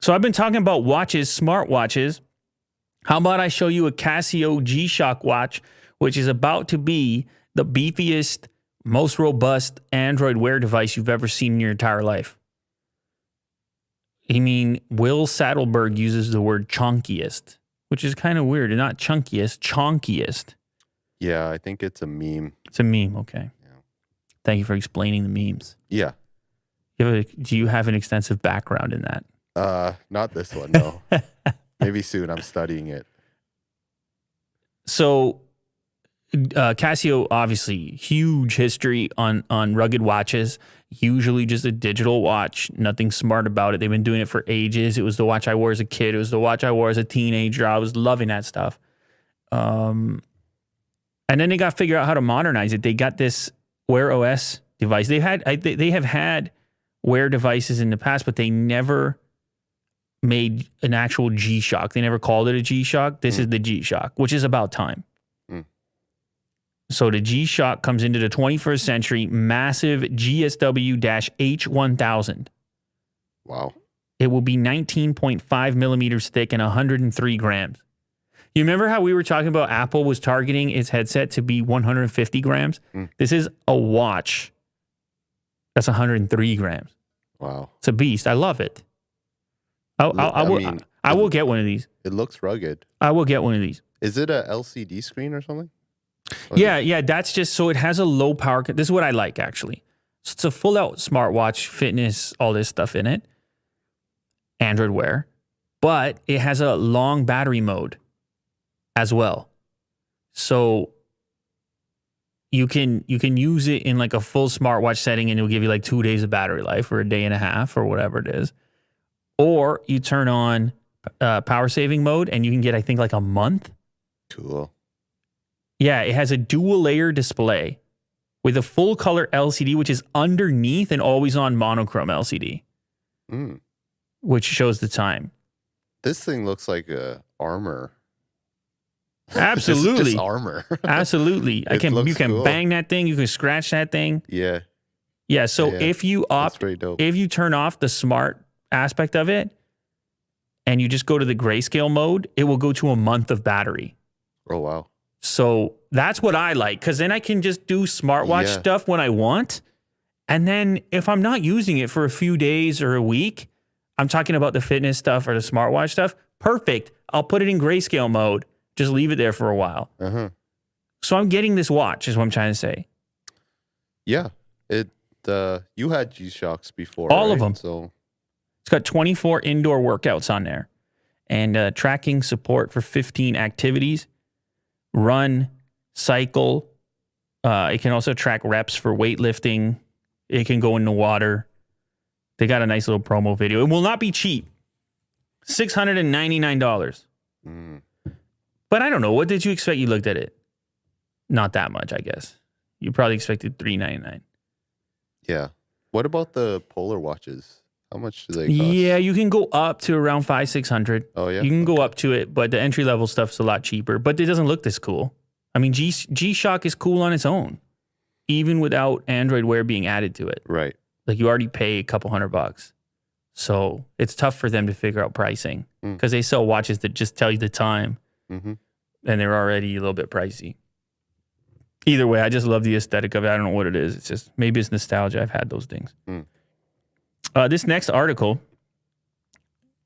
So I've been talking about watches, smartwatches. How about I show you a Casio G-Shock watch, which is about to be the beefiest, most robust Android Wear device you've ever seen in your entire life. I mean, Will Saddleberg uses the word chonkiest, which is kind of weird. Not chunkiest, chonkiest. Yeah, I think it's a meme. It's a meme, okay. Yeah. Thank you for explaining the memes. Yeah. Do you have an extensive background in that? Not this one, no. Maybe soon. I'm studying it. So, Casio, obviously, huge history on rugged watches. Usually just a digital watch, nothing smart about it. They've been doing it for ages. It was the watch I wore as a kid. It was the watch I wore as a teenager. I was loving that stuff. And then they got to figure out how to modernize it. They got this Wear OS device. They have had Wear devices in the past, but they never made an actual G-Shock. They never called it a G-Shock. This is the G-Shock, which is about time. So the G-Shock comes into the 21st century, massive GSW-H1000. Wow. It will be 19.5 millimeters thick and 103 grams. You remember how we were talking about Apple was targeting its headset to be 150 grams? This is a watch that's 103 grams. Wow. It's a beast. I love it. I will get one of these. It looks rugged. I will get one of these. Is it a LCD screen or something? Yeah, that's just so it has a low power. This is what I like, actually. So it's a full out smartwatch, fitness, all this stuff in it. Android Wear. But it has a long battery mode as well. So you can use it in like a full smartwatch setting and it'll give you like 2 days of battery life or a day and a half or whatever it is. Or you turn on power saving mode and you can get, I think, like a month. Cool. Yeah, it has a dual layer display with a full color LCD, which is underneath an always on monochrome LCD, which shows the time. This thing looks like a armor. Absolutely. Just armor. Absolutely. You can cool. bang that thing. You can scratch that thing. Yeah. Yeah. So if you if you turn off the smart aspect of it and you just go to the grayscale mode, it will go to a month of battery. Oh, wow. So that's what I like, because then I can just do smartwatch stuff when I want. And then if I'm not using it for a few days or a week, I'm talking about the fitness stuff or the smartwatch stuff. Perfect. I'll put it in grayscale mode. Just leave it there for a while. So I'm getting this watch is what I'm trying to say. Yeah. You had G-Shocks before, All of right? them. So it's got 24 indoor workouts on there and tracking support for 15 activities. Run, cycle. It can also track reps for weightlifting. It can go in the water. They got a nice little promo video. It will not be cheap. $699. But I don't know. What did you expect? You looked at it. Not that much, I guess. You probably expected $399. Yeah. What about the Polar watches? How much do they cost? Yeah, you can go up to around $500-$600. Oh, yeah? You can go up to it, but the entry-level stuff's a lot cheaper. But it doesn't look this cool. I mean, G-Shock is cool on its own, even without Android Wear being added to it. Right. Like, you already pay a couple $100. So it's tough for them to figure out pricing because they sell watches that just tell you the time, and they're already a little bit pricey. Either way, I just love the aesthetic of it. I don't know what it is. It's just, maybe it's nostalgia. I've had those things. This next article